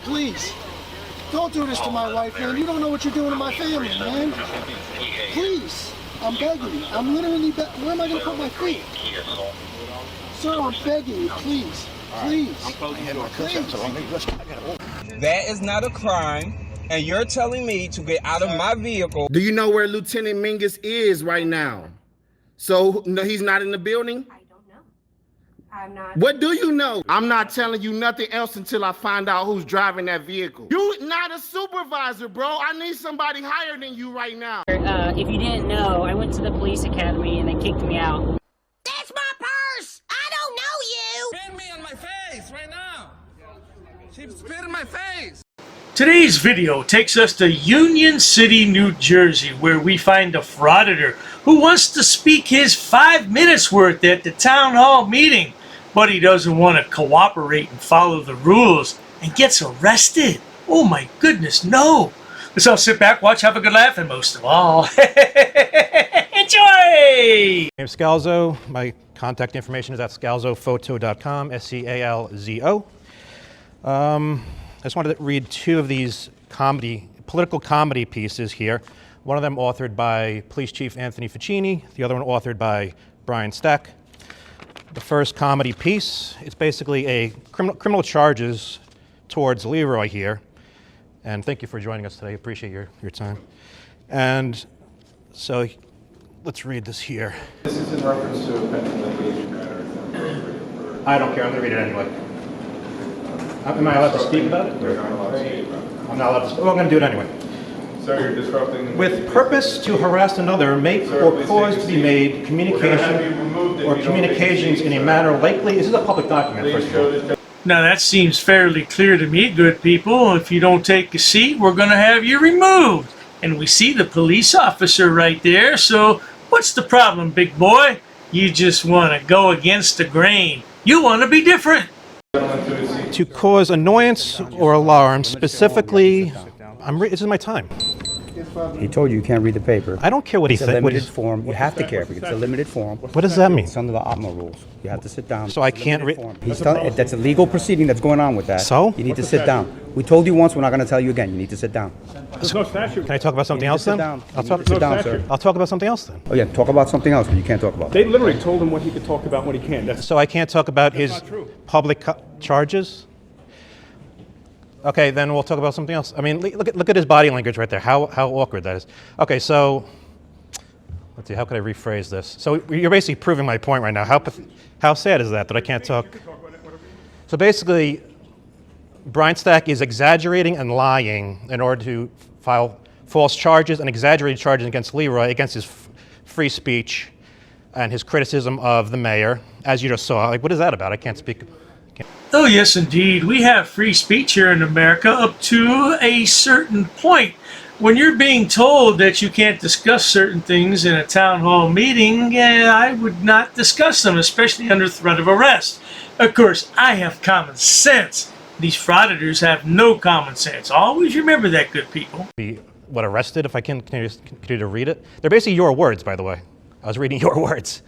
please. Don't do this to my wife, man. You don't know what you're doing to my family, man. Please. I'm begging you. I'm literally where am I going to put my feet? Sir, I'm begging you, please. Please. Please. That is not a crime, and you're telling me to get out of my vehicle. Do you know where Lieutenant Mingus is right now? So, no, he's not in the building? I don't know. I'm not. What do you know? I'm not telling you nothing else until I find out who's driving that vehicle. You not a supervisor, bro. I need somebody higher than you right now. If you didn't know, I went to the police academy and they kicked me out. That's my purse! I don't know you! Spit me on my face right now. She spit in my face. Today's video takes us to Union City, New Jersey, where we find a frauditor who wants to speak his 5 minutes worth at the town hall meeting, but he doesn't want to cooperate and follow the rules and gets arrested. Oh my goodness, no. Let's all sit back, watch, have a good laugh, and most of all, enjoy! My name's Scalzo. My contact information is at scalzophoto.com, S-C-A-L-Z-O. I just wanted to read two of these political comedy pieces here. One of them authored by Police Chief Anthony Ficini, the other one authored by Brian Stack. The first comedy piece, it's basically a criminal charges towards Leroy here. And thank you for joining us today. Appreciate your time. And so let's read this here. This is in reference to a pending litigation matter. I don't care. I'm going to read it anyway. Am I allowed to speak about it? You're not allowed to speak about it. I'm not allowed to. Well, I'm going to do it anyway. Sir, you're disrupting. With purpose to harass another, make Sir, or please cause take a to be seat. made communication or communications in a manner likely. This is a public document, Please first show of all. this. Now that seems fairly clear to me, good people. If you don't take a seat, we're going to have you removed. And we see the police officer right there, so what's the problem, big boy? You just want to go against the grain. You want to be different. To cause annoyance or alarm, specifically, this is my time. He told you can't read the paper. I don't care what he It's a thinks. limited form. You have to care because it's a limited form. What does that mean? It's under the OPMA rules. You have to sit down. So I can't read. That's a legal proceeding that's going on with that. So? You need to sit down. We told you once. We're not going to tell you again. You need to sit down. There's no statute. Can I talk about something else Sit then? down. I'll You talk. need to sit down, sir. I'll talk about something else then. Oh yeah, talk about something else, but you can't talk about. They literally told him what he could talk about, what he can't. That's So I can't talk about his not true. public charges? Okay, then we'll talk about something else. I mean, look at his body language right there, how awkward that is. Okay, so, let's see, how could I rephrase this? So you're basically proving my point right now. How sad is that I can't talk? So basically, Brian Stack is exaggerating and lying in order to file false charges and exaggerated charges against Leroy, against his free speech and his criticism of the mayor, as you just saw. Like, what is that about? I can't speak. Oh yes, indeed. We have free speech here in America up to a certain point. When you're being told that you can't discuss certain things in a town hall meeting, I would not discuss them, especially under threat of arrest. Of course, I have common sense. These frauditors have no common sense. Always remember that, good people. Be arrested if I can continue to read it? They're basically your words, by the way. I was reading your words.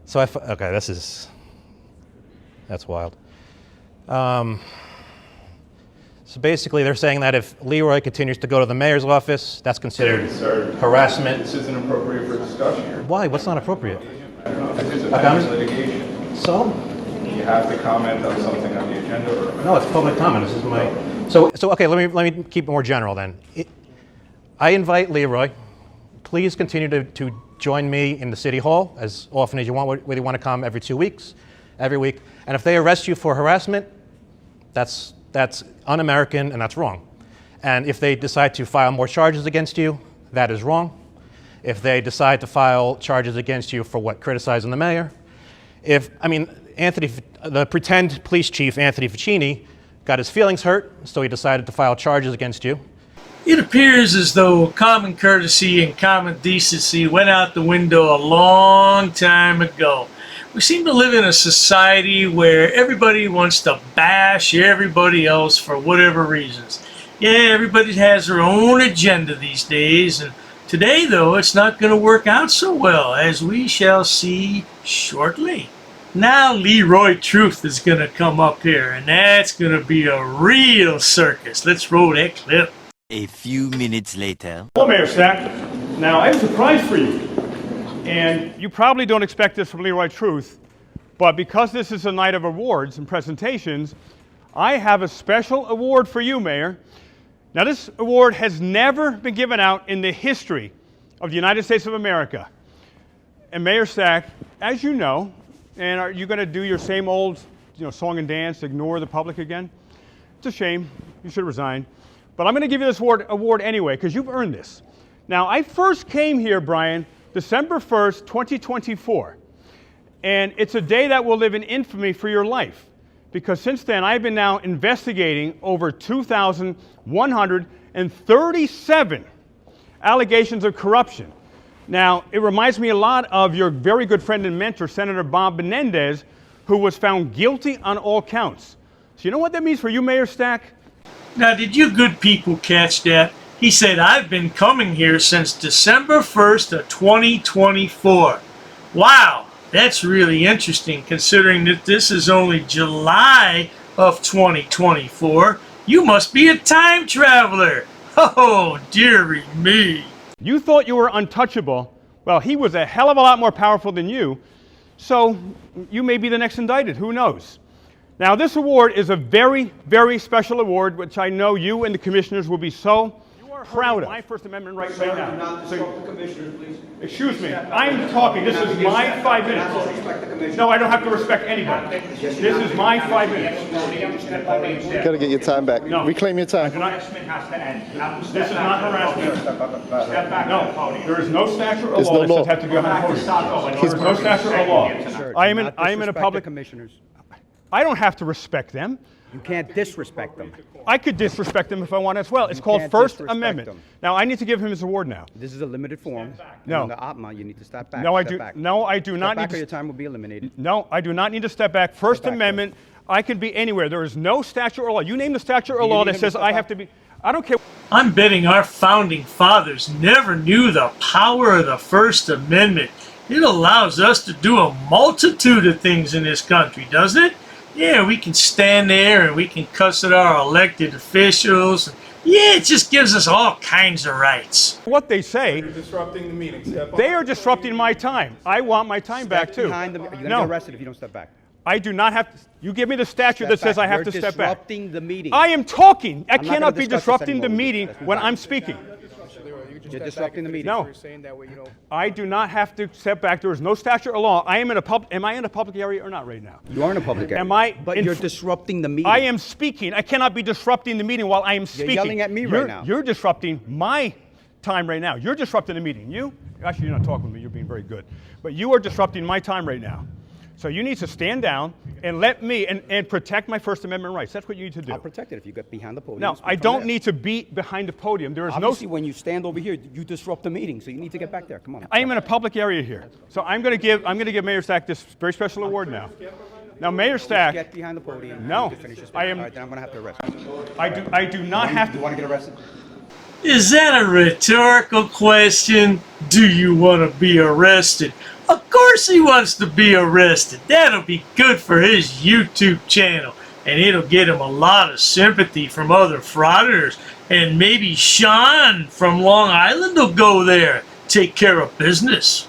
So okay, that's wild. So basically, they're saying that if Leroy continues to go to the mayor's office, that's considered harassment. This isn't appropriate for discussion here. Why? What's not appropriate? This is a pending litigation. So? You have to comment on something on the agenda or. No, it's public comment. This is my. So okay. Let me keep it more general then. I invite Leroy. Please continue to join me in the city hall as often as you want. Whether you want to come every 2 weeks, every week. And if they arrest you for harassment, that's un-American and that's wrong. And if they decide to file more charges against you, that is wrong. If they decide to file charges against you for criticizing the mayor, the pretend police chief Anthony Ficini got his feelings hurt, so he decided to file charges against you. It appears as though common courtesy and common decency went out the window a long time ago. We seem to live in a society where everybody wants to bash everybody else for whatever reasons. Yeah, everybody has their own agenda these days, and today, though, it's not going to work out so well, as we shall see shortly. Now Leroy Truth is going to come up here, and that's going to be a real circus. Let's roll that clip. A few minutes later. Hello, Mayor Stack. Now, I have a surprise for you. And you probably don't expect this from Leroy Truth, but because this is a night of awards and presentations, I have a special award for you, Mayor. Now, this award has never been given out in the history of the United States of America. And Mayor Stack, as you know, and are you going to do your same old, song and dance, ignore the public again? It's a shame. You should resign. But I'm going to give you this award anyway, because you've earned this. Now, I first came here, Brian, December 1st, 2024. And it's a day that will live in infamy for your life. Because since then, I've been now investigating over 2,137 allegations of corruption. Now, it reminds me a lot of your very good friend and mentor, Senator Bob Menendez, who was found guilty on all counts. So you know what that means for you, Mayor Stack? Now, did you good people catch that? He said, I've been coming here since December 1st of 2024. Wow, that's really interesting considering that this is only July of 2024. You must be a time traveler. Oh, dearie me. You thought you were untouchable. Well, he was a hell of a lot more powerful than you. So you may be the next indicted. Who knows? Now, this award is a very, very special award, which I know you and the commissioners will be so proud of. My First Amendment right now. Excuse me. I'm talking. This is my 5 minutes. No, I don't have to respect anybody. This is my 5 minutes. You gotta get your time back. No. Reclaim your time. This is not harassment. Step back. No, there is no statute or law that says have to go behind the podium. There's no statute or law. I am in a public. Commissioners. I don't have to respect them. You can't disrespect them. I could disrespect them if I want as well. It's called First Amendment. Now, I need to give him his award now. This is a limited forum. No. On the APMA, you need to step back. No, I Step do. back. No, I do not Step back need or to. your time will be eliminated. No, I do not need to step back. First back, Amendment. I can be anywhere. There is no statute or law. You name the statute or You law need that him to says step I back. have to be. I don't care. I'm betting our founding fathers never knew the power of the First Amendment. It allows us to do a multitude of things in this country, doesn't it? Yeah, we can stand there and we can cuss at our elected officials. Yeah, it just gives us all kinds of rights. What they say, You're disrupting the meeting. They are disrupting my time. I want my time back too. You're going to No. get arrested if you don't step back. I do not have to. You give me the statute that says I have to step back. You're disrupting the meeting. I am talking. I I'm not cannot gonna be discuss this disrupting the anymore. meeting Let's move when on. I'm speaking. You're disrupting the meeting. No. I do not have to step back. There is no statute or law. I am in a am I in a public area or not right now? You are in a public area. Am I? But you're disrupting the meeting. I am speaking. I cannot be disrupting the meeting while I am speaking. yelling at me right now. You're disrupting my time right now. You're disrupting the meeting. Actually, you're not talking with me. You're being very good. But you are disrupting my time right now. So you need to stand down and let me and protect my First Amendment rights. That's what you need to do. I'll protect it if you get behind the podium. No, Speak I from don't there. need to be behind the podium. There is Obviously, when you stand over here, you disrupt the meeting. So you need to get back there. Come on. I am in a public area here. So I'm going to give Mayor Stack this very special award now. Now, Mayor Stack. Get behind the podium. No, You need to finish your speech. I am. All right, then I'm going to have to arrest you. I do not have You to. want to get arrested? Is that a rhetorical question? Do you want to be arrested? Of course he wants to be arrested. That'll be good for his YouTube channel. And it'll get him a lot of sympathy from other frauditors. And maybe Sean from Long Island will go there. Take care of business.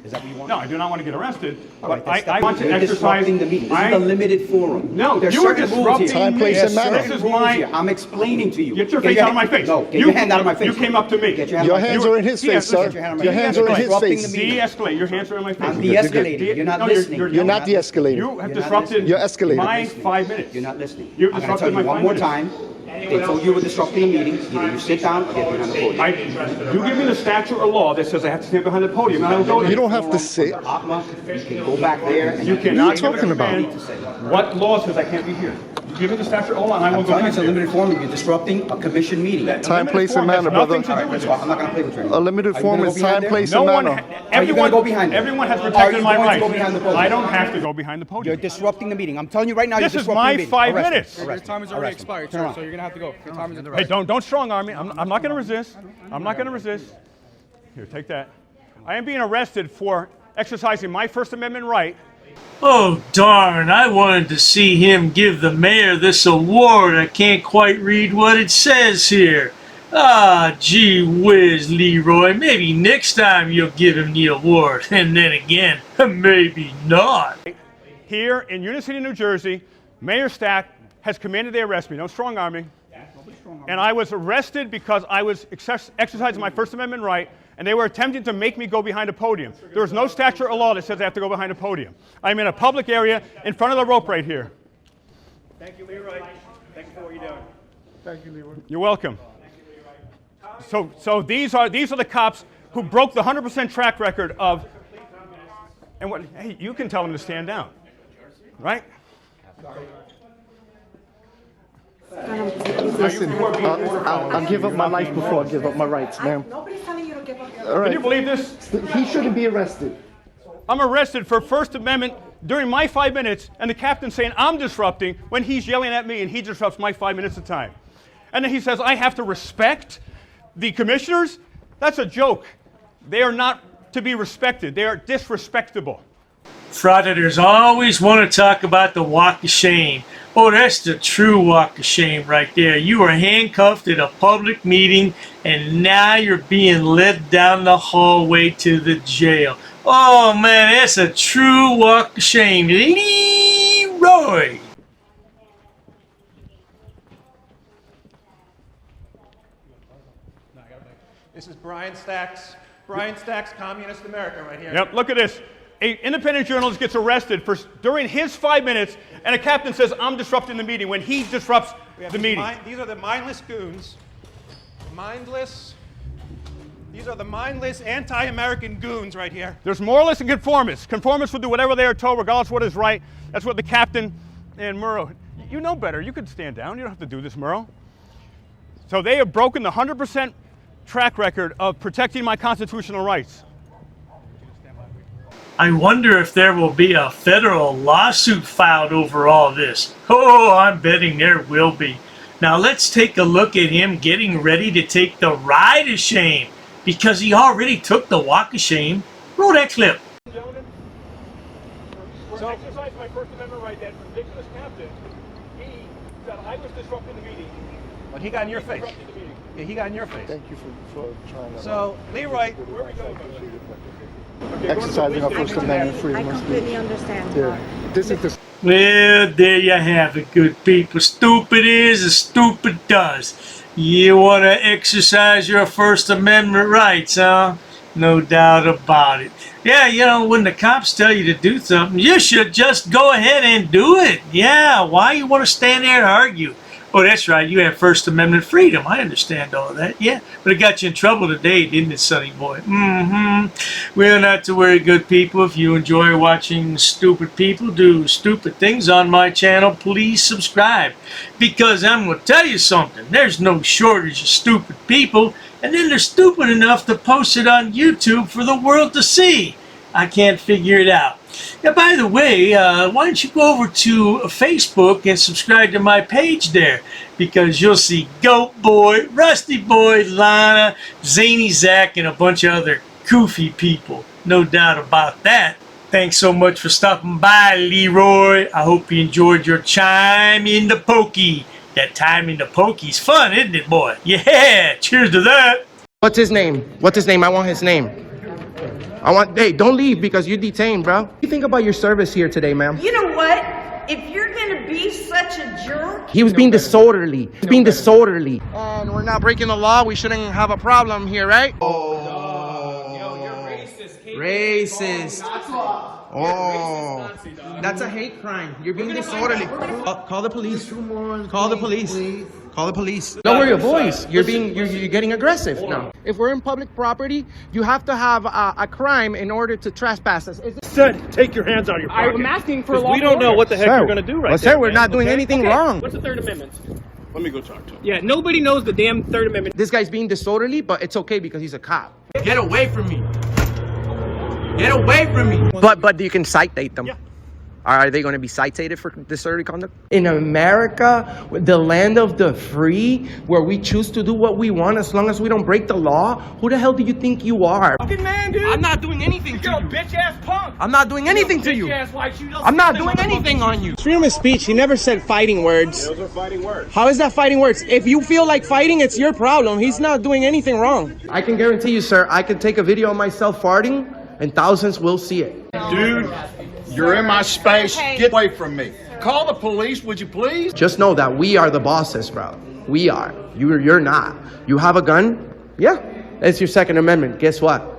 Is that what you want? No, I do not want to get arrested. All right, But then I want to You're exercise. disrupting the meeting. This is a limited forum. No, There's you are certain rules disrupting here. Time, place, There's and manner. certain This is rules my- here. I'm explaining to you. Get your face out of my face. No, get your hand out of my face. You came up to me. Get your hand Your out of my hands face. are in his face, sir. Get your hand on my Your face. hands are in his Disrupting face. the meeting. De-escalate. Your hands are in my face. I'm de-escalating. You're not listening. You're not de-escalating. You have You're not disrupted listening. You're escalating. my listening. 5 minutes. You're not listening. You've I'm going to disrupted tell you my one 5 more minutes. time. They told you were disrupting the meeting. Either you sit down or get behind the podium. You give me the statute or law that says I have to stand behind the podium, and I will go there. You don't have to sit. APMA, you can go back there. And You cannot. What are you talking about? What law says I can't be here? You give me the statute or law, and I will I'm go telling you, back it's a there. limited forum. You're disrupting a commission meeting. Time, place, and Has manner, nothing brother. to do with So it. I'm not going to play with you A anymore. limited Are you form gonna is go behind time, there? place, No and one, manner. Are you everyone, gonna go behind there? everyone has Are protected you my going to rights. go behind the podium? I don't have to go behind the You're podium. disrupting the meeting. I'm telling you right now, This you're is disrupting my the meeting. 5 Arrest him. minutes. Arrest Your him. time is already Arrest him. expired, Turn sir, around. so you're gonna have to go. Your time is Hey, don't strong arm me. I'm not going to resist. I'm not going to resist. Here, take that. I am being arrested for exercising my First Amendment right Oh, darn, I wanted to see him give the mayor this award. I can't quite read what it says here. Ah, gee whiz, Leroy. Maybe next time you'll give him the award. And then again, maybe not. Here in Union City, New Jersey, Mayor Stack has commanded they arrest me. No strong arming. And I was arrested because I was exercising my First Amendment right, and they were attempting to make me go behind a podium. There is no statute or law that says I have to go behind a podium. I'm in a public area in front of the rope right here. Thank you, Leroy. Thank you for what you're doing. Thank you, Leroy. You're welcome. So these are the cops who broke the 100% track record of. And what? Hey, you can tell them to stand down, right? Listen, I'll give up my life before I give up my rights, ma'am. Nobody's telling you to give up your All right. Can you believe this? He shouldn't be arrested. I'm arrested for First Amendment during my 5 minutes, and the captain's saying I'm disrupting when he's yelling at me and he disrupts my 5 minutes of time. And then he says I have to respect the commissioners? That's a joke. They are not to be respected. They are disrespectable. Frauditors always want to talk about the walk of shame. Oh, that's the true walk of shame right there. You were handcuffed at a public meeting, and now you're being led down the hallway to the jail. Oh, man, that's a true walk of shame. Leroy! This is Brian Stack's Communist America right here. Yep, look at this. An independent journalist gets arrested during his 5 minutes, and a captain says, I'm disrupting the meeting when he disrupts the meeting. These are the mindless goons. These are the mindless anti-American goons right here. There's moralists and conformists. Conformists will do whatever they are told, regardless of what is right. That's what the captain and Murrow. You know better. You could stand down. You don't have to do this, Murrow. So they have broken the 100% track record of protecting my constitutional rights. I wonder if there will be a federal lawsuit filed over all this. Oh, I'm betting there will be. Now let's take a look at him getting ready to take the ride of shame, because he already took the walk of shame. Roll that clip. Gentlemen, so exercise my First Amendment right, that ridiculous captain, he said I was disrupting the meeting. But he got in your face. Yeah, he got in your face. Thank you for trying to. So, Leroy. Where are we going? Exercising our First Amendment freedom. I completely understand. Yeah. This is the. Well, there you have it, good people. Stupid is as stupid does. You want to exercise your First Amendment rights, huh? No doubt about it. Yeah, you know, when the cops tell you to do something, you should just go ahead and do it. Yeah, why you want to stand there and argue? Oh, that's right, you have First Amendment freedom. I understand all of that, yeah. But it got you in trouble today, didn't it, sonny boy? Well, not to worry, good people. If you enjoy watching stupid people do stupid things on my channel, please subscribe. Because I'm going to tell you something. There's no shortage of stupid people. And then they're stupid enough to post it on YouTube for the world to see. I can't figure it out. Now, by the way, why don't you go over to Facebook and subscribe to my page there, because you'll see Goat Boy, Rusty Boy, Lana, Zany Zach, and a bunch of other goofy people. No doubt about that. Thanks so much for stopping by, Leroy. I hope you enjoyed your time in the pokey. That time in the pokey's fun, isn't it, boy? Yeah, cheers to that. What's his name? What's his name? I want his name. Hey, don't leave because you're detained, bro. What do you think about your service here today, ma'am? You know what? If you're gonna be such a jerk... He was being disorderly. He's being disorderly. And we're not breaking the law. We shouldn't have a problem here, right? Oh. Yo, you're racist. Racist. Oh. That's a hate crime. You're being disorderly. Call the police. Call the police. Call the police. Lower your voice. You're getting aggressive now. If we're in public property, you have to have a crime in order to trespass us. Said, take your hands out of your pocket. I'm asking for law. We don't know what the heck you're going to do right now. Sir, we're not doing anything wrong. What's the Third Amendment? Let me go talk to him. Yeah, nobody knows the damn Third Amendment. This guy's being disorderly, but it's okay because he's a cop. Get away from me. Get away from me. But you can citate them. Yeah. Are they going to be cited for disorderly conduct? In America, the land of the free, where we choose to do what we want as long as we don't break the law, who the hell do you think you are? Fucking man, dude. I'm not doing anything to you. Bitch ass punk. I'm not doing anything to you. I'm not doing anything on you. Freedom of speech. He never said fighting words. Those are fighting words. How is that fighting words? If you feel like fighting, it's your problem. He's not doing anything wrong. I can guarantee you, sir, I can take a video of myself farting and thousands will see it. Dude, you're in my space. Get away from me. Call the police, would you please? Just know that we are the bosses, bro. We are. You're not. You have a gun? Yeah. It's your Second Amendment. Guess what?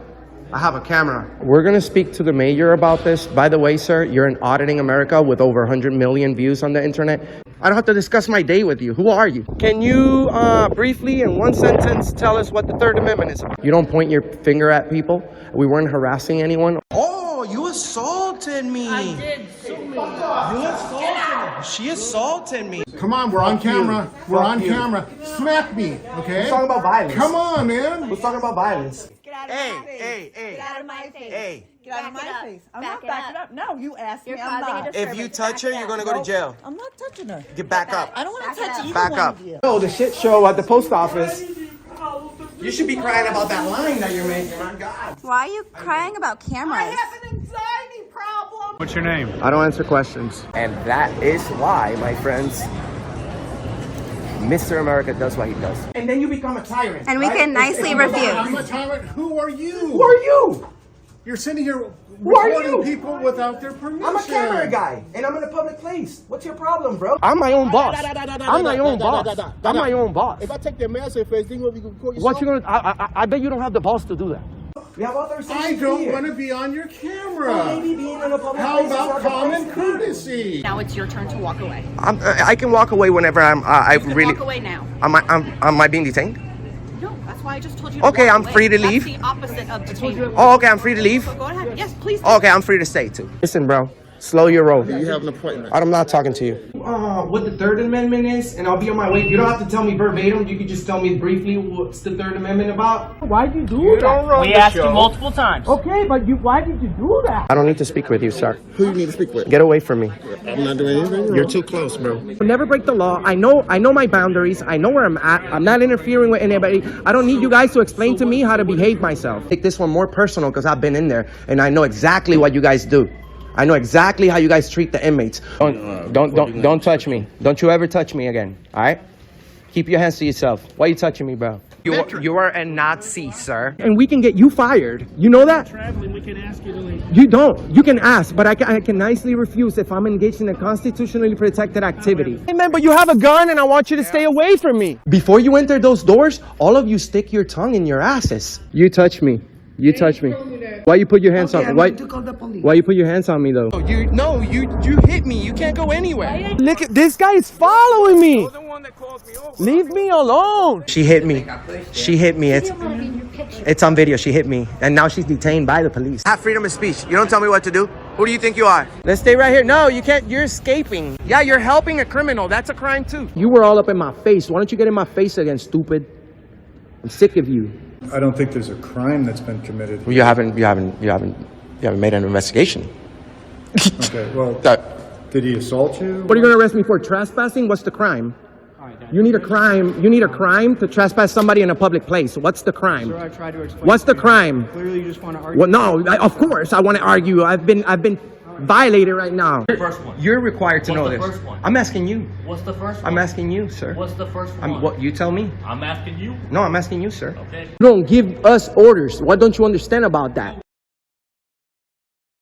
I have a camera. We're going to speak to the mayor about this. By the way, sir, you're in Auditing America with over 100 million views on the internet. I don't have to discuss my day with you. Who are you? Can you briefly, in one sentence, tell us what the Third Amendment is about? You don't point your finger at people. We weren't harassing anyone. Oh, you assaulted me. I did. You assaulted me. She assaulted me. Come on, we're on camera. We're on camera. Smack me, okay? Who's talking about violence? Come on, man. Who's talking about violence? Get out of my face. Get out of my face. Hey. Get out of my face. I'm not backing up. No, you asked me. You're I'm causing a not. disturbance. If you touch her, you're going to go to jail. I'm not touching her. Get back up. I don't want to touch either Back one up. of you. Oh, the shit show at the post office. You should be crying about that line that you're making. My God. Why are you crying about cameras? I have an anxiety problem. What's your name? I don't answer questions. And that is why, my friends, Mr. America does what he does. And then you become a tyrant. And we can nicely refuse. I'm a tyrant. Who are you? Who are you? You're sitting here Who are recording you? people without their permission. I'm a camera guy, and I'm in a public place. What's your problem, bro? I'm my own boss. I'm my own boss. I'm my own boss. If I take their mask first, then we can call you. What you gonna? I bet you don't have the balls to do that. We have others. I don't want to be on your camera. Well, maybe being in a public How place is about not the common place to be. courtesy? Now it's your turn to walk away. I can walk away whenever I'm. I really. Walk away now. Am I being detained? No, that's why I just told you to Okay, walk I'm away. free to leave. That's the opposite of detainment. Oh, okay. I'm free to leave. So go ahead. Yes, please. Okay, I'm free to stay too. Listen, bro. Slow your roll. You have an appointment. I'm not talking to you. What the Third Amendment is, and I'll be on my way. You don't have to tell me verbatim. You can just tell me briefly what's the Third Amendment about. Why'd you do that? We asked you multiple times. Okay, but why did you do that? I don't need to speak with you, sir. Who you need to speak with? Get away from me. I'm not doing anything. You're too close, bro. Never break the law. I know my boundaries. I know where I'm at. I'm not interfering with anybody. I don't need you guys to explain to me how to behave myself. Take this one more personal because I've been in there and I know exactly what you guys do. I know exactly how you guys treat the inmates. Don't touch me. Don't you ever touch me again. All right? Keep your hands to yourself. Why are you touching me, bro? You are a Nazi, sir. And we can get you fired. You know that? Traveling, we can ask you to leave. You don't. You can ask, but I can nicely refuse if I'm engaged in a constitutionally protected activity. Hey, man, but you have a gun and I want you to stay away from me. Before you enter those doors, all of you stick your tongue in your asses. You touch me. You touch me. Why you put your hands on me? Why you put your hands on me though? You hit me. You can't go anywhere. Look at this guy is following me. Leave me alone. She hit me. She hit me. It's on video. She hit me, and now she's detained by the police. I have freedom of speech. You don't tell me what to do. Who do you think you are? Let's stay right here. No, you can't. You're escaping. Yeah, you're helping a criminal. That's a crime too. You were all up in my face. Why don't you get in my face again, stupid? I'm sick of you. I don't think there's a crime that's been committed. You haven't made an investigation. Okay, well, did he assault you? What are you going to arrest me for? Trespassing? What's the crime? You need a crime to trespass somebody in a public place. What's the crime? Sir, I tried to explain. What's the crime? Clearly, you just want to argue. Well, no, of course I want to argue. I've been violated right now. First one. You're required to know What's this. the first one? I'm asking you. What's the first one? I'm asking you, sir. What's the first one? What you tell me? I'm asking you. No, I'm asking you, sir. Okay. You don't give us orders. What don't you understand about that?